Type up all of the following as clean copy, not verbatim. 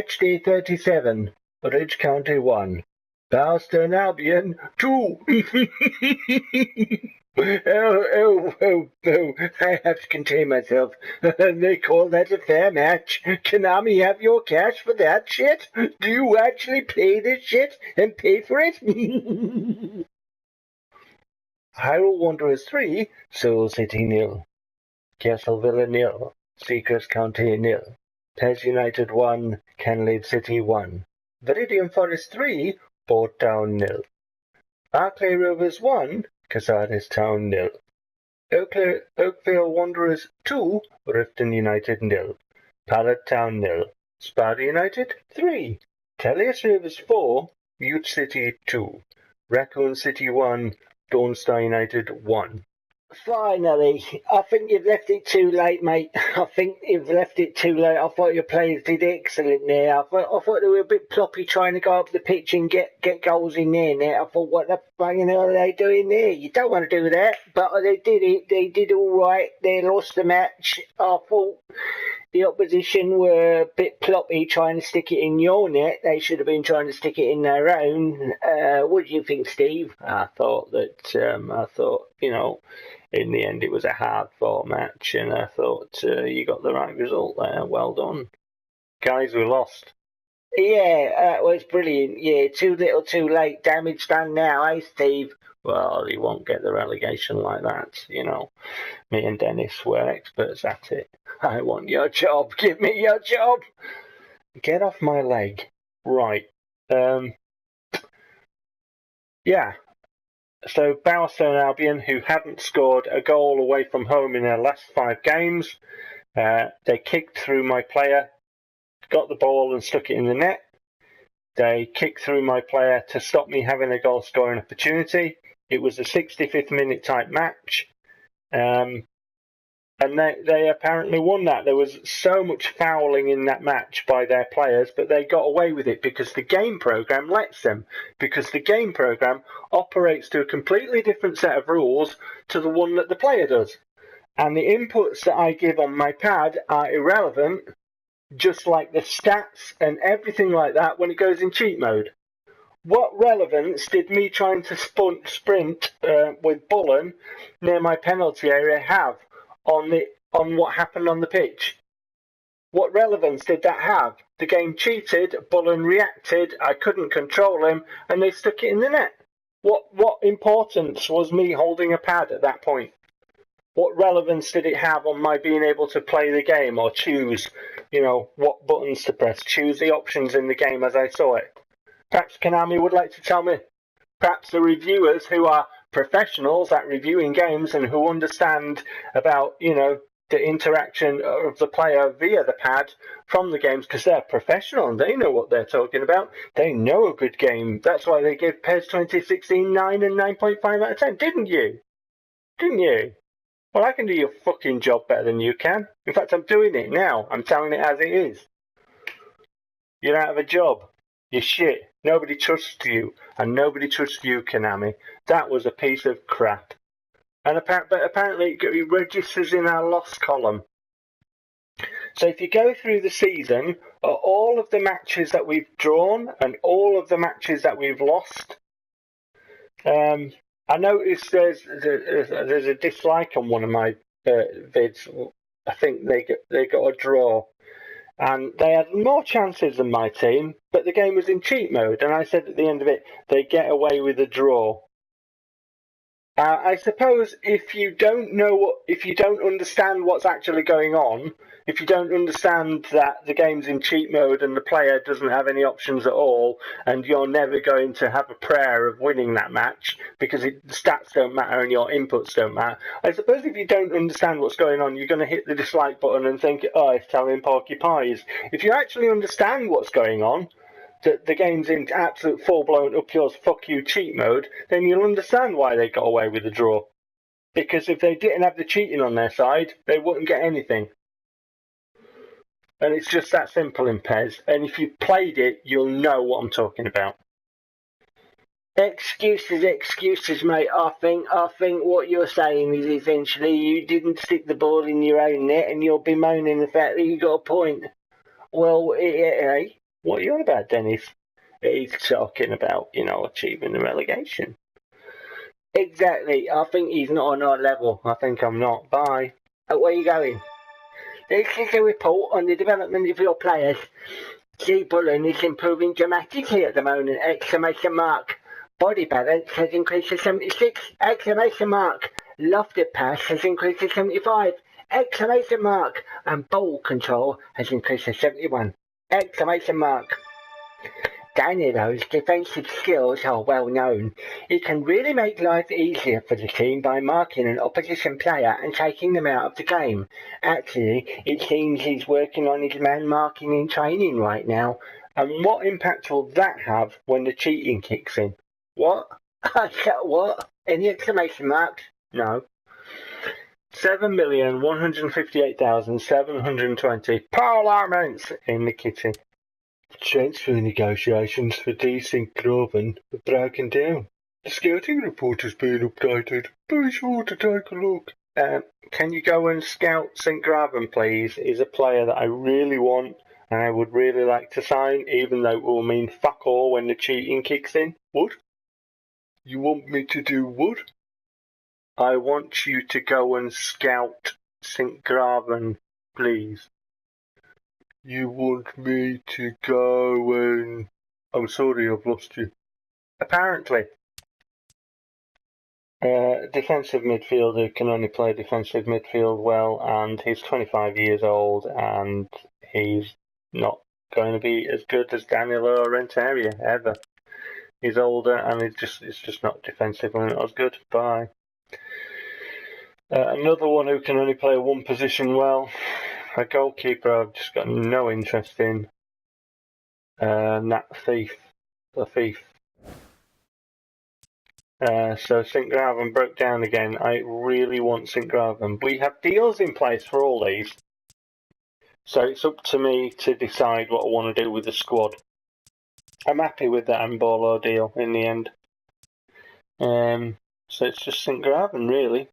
Matchday 37, Ridge County 1, Bowerstone Albion 2. Oh, I have to contain myself. They call that a fair match. Konami have your cash for that shit? Do you actually play this shit and pay for it? Hyrule Wanderers 3, Soul City 0, Castle Villa 0, Seekers County 0, PES United 1, Canlade City 1, Viridian Forest 3, Port Town 0, Barclay Rovers 1, Casares Town 0, Oakvale Wanderers 2, Riften United 0, Pallet Town 0, Sparta United 3, Tellius Rovers 4, Ute City 2, Raccoon City 1, Dawnstar United 1. Finally, I think you've left it too late, mate. I think you've left it too late. I thought your players did excellent there. I thought they were a bit ploppy trying to go up the pitch and get goals in there. I thought, what the fucking hell are they doing there? You don't want to do that, but they did it. They did all right. They lost the match. I thought the opposition were a bit ploppy trying to stick it in your net. They should have been trying to stick it in their own. What do you think, Steve? I thought, you know, in the end it was a hard-fought match, and I thought you got the right result there. Well done. Guys, we lost. Yeah, that was brilliant. Yeah, too little, too late. Damage done now, eh, Steve? Well, he won't get the relegation like that, you know. Me and Dennis were experts at it. I want your job. Give me your job. Get off my leg. Right. Yeah. So Bowerstone Albion, who hadn't scored a goal away from home in their last 5 games, they kicked through my player, got the ball and stuck it in the net. They kicked through my player to stop me having a goal scoring opportunity. It was a 65th minute type match. And they apparently won that. There was so much fouling in that match by their players, but they got away with it because the game program lets them. Because the game program operates to a completely different set of rules to the one that the player does. And the inputs that I give on my pad are irrelevant, just like the stats and everything like that when it goes in cheat mode. What relevance did me trying to sprint with Bullen near my penalty area have on what happened on the pitch? What relevance did that have? The game cheated, Bullen reacted, I couldn't control him, and they stuck it in the net. What importance was me holding a pad at that point? What relevance did it have on my being able to play the game or choose, you know, what buttons to press, choose the options in the game as I saw it? Perhaps Konami would like to tell me. Perhaps the reviewers who are professionals at reviewing games and who understand about, you know, the interaction of the player via the pad from the games, because they're professional and they know what they're talking about. They know a good game. That's why they gave PES 2016 9 and 9.5 out of 10, didn't you? Didn't you? Well, I can do your fucking job better than you can. In fact, I'm doing it now. I'm telling it as it is. You're out of a job. You're shit. Nobody trusts you, and nobody trusts you, Konami. That was a piece of crap. And apparently it registers in our loss column. So if you go through the season, all of the matches that we've drawn and all of the matches that we've lost, I noticed there's a dislike on one of my vids. I think they got a draw. And they had more chances than my team, but the game was in cheat mode. And I said at the end of it, they get away with a draw. I suppose if you don't understand what's actually going on, if you don't understand that the game's in cheat mode and the player doesn't have any options at all, and you're never going to have a prayer of winning that match because the stats don't matter and your inputs don't matter. I suppose if you don't understand what's going on, you're going to hit the dislike button and think, oh, it's telling Porky Pies. If you actually understand what's going on, that the game's in absolute full-blown up-yours fuck-you cheat mode, then you'll understand why they got away with the draw. Because if they didn't have the cheating on their side, they wouldn't get anything. And it's just that simple in PES. And if you've played it, you'll know what I'm talking about. Excuses, mate. I think what you're saying is essentially you didn't stick the ball in your own net and you're bemoaning the fact that you got a point. Well, What are you on about, Dennis? He's talking about, achieving the relegation. Exactly. I think he's not on our level. I think I'm not. Bye. Where are you going? This is a report on the development of your players. Bullen is improving dramatically at the moment! Exclamation mark. Body balance has increased to 76! Exclamation mark. Lofted pass has increased to 75! Exclamation mark. And ball control has increased to 71! Exclamation mark. Danilo's defensive skills are well known. He can really make life easier for the team by marking an opposition player and taking them out of the game. Actually, it seems he's working on his man marking in training right now. And what impact will that have when the cheating kicks in? What? What? Any exclamation marks? No. 7,158,720 parliaments in the kitchen. Transfer negotiations for D. St. Groven have broken down. The scouting report has been updated. Be sure to take a look. Can you go and scout St. Graven, please? He's a player that I really want and I would really like to sign, even though it will mean fuck all when the cheating kicks in. What? You want me to do what? I want you to go and scout St. Graven, please. You want me to go and... I'm sorry, I've lost you. Apparently. Defensive midfielder can only play defensive midfield well, and he's 25 years old, and he's not going to be as good as Danilo Renteria, ever. He's older, and it's just not defensively not as good. Bye. Another one who can only play one position well, a goalkeeper I've just got no interest in. Nat Thief. The Thief. So St. Graven broke down again. I really want St. Graven. We have deals in place for all these. So it's up to me to decide what I want to do with the squad. I'm happy with that Mbolo deal in the end. So it's just St. Graven, really.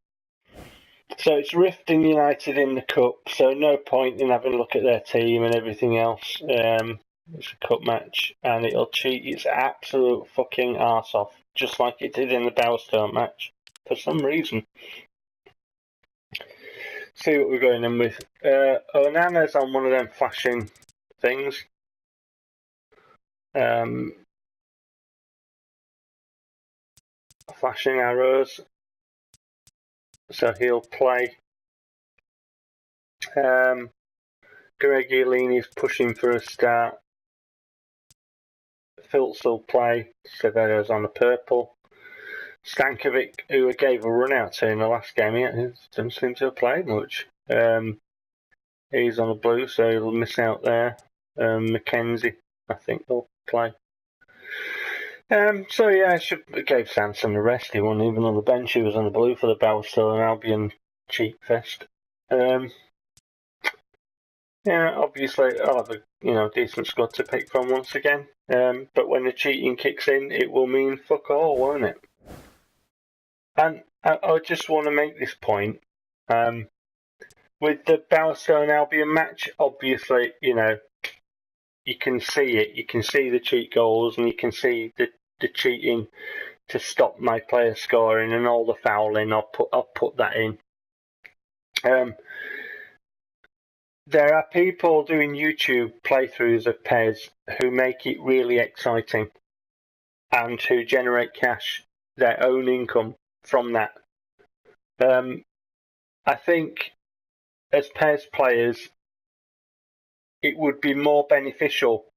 So it's Riften United in the cup, so no point in having a look at their team and everything else. It's a cup match, and it'll cheat its absolute fucking arse off, just like it did in the Bowerstone match, for some reason. See what we're going in with. Onana's on one of them flashing things. Flashing arrows. So he'll play. Gregiolini's pushing for a start. Filtz will play. Severo's on the purple. Stankovic, who I gave a run out to in the last game, he doesn't seem to have played much. He's on the blue, so he'll miss out there. Mackenzie, I think, will play. So yeah, I gave Sanson a rest. He wasn't even on the bench. He was on the blue for the Bowerstone Albion cheat fest. Yeah, obviously I'll have a decent squad to pick from once again. But when the cheating kicks in, it will mean fuck all, won't it? And I just want to make this point. With the Bowerstone Albion match, obviously, you can see it. You can see the cheat goals, and you can see the cheating to stop my player scoring and all the fouling. I'll put that in. There are people doing YouTube playthroughs of PES who make it really exciting and who generate cash, their own income from that. I think as PES players, it would be more beneficial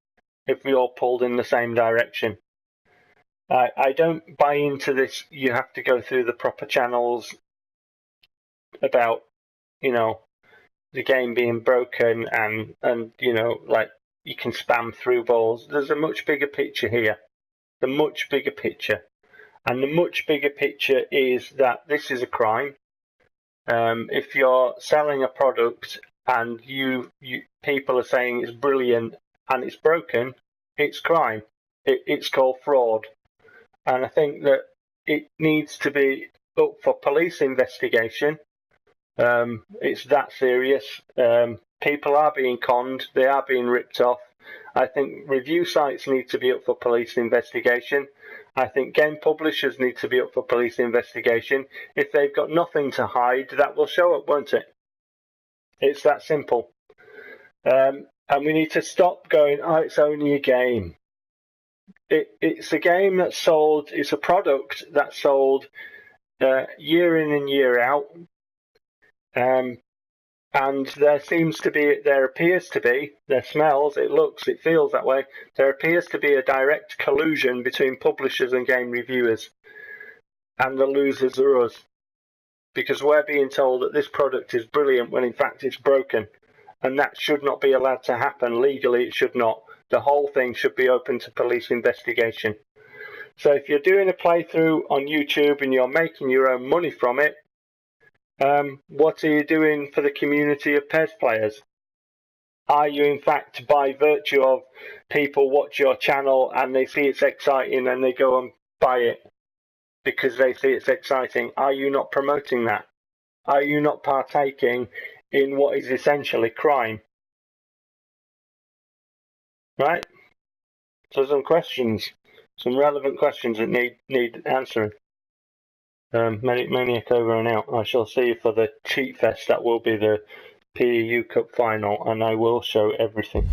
if we all pulled in the same direction. I don't buy into this. You have to go through the proper channels about, the game being broken and like you can spam through balls. There's a much bigger picture here. The much bigger picture. And the much bigger picture is that this is a crime. If you're selling a product and you people are saying it's brilliant and it's broken, it's crime. It's called fraud. And I think that it needs to be up for police investigation. It's that serious. People are being conned. They are being ripped off. I think review sites need to be up for police investigation. I think game publishers need to be up for police investigation. If they've got nothing to hide, that will show up, won't it? It's that simple. And we need to stop going, oh, it's only a game. It's a game that's sold, it's a product that's sold year in and year out. And there appears to be, there smells, it looks, it feels that way, there appears to be a direct collusion between publishers and game reviewers. And the losers are us. Because we're being told that this product is brilliant when in fact it's broken. And that should not be allowed to happen. Legally, it should not. The whole thing should be open to police investigation. So if you're doing a playthrough on YouTube and you're making your own money from it, what are you doing for the community of PES players? Are you, in fact, by virtue of people watch your channel and they see it's exciting and they go and buy it because they see it's exciting, are you not promoting that? Are you not partaking in what is essentially crime? Right? So some questions, some relevant questions that need answering. Maniac over and out. I shall see you for the Cheat Fest. That will be the PEU Cup final, and I will show everything.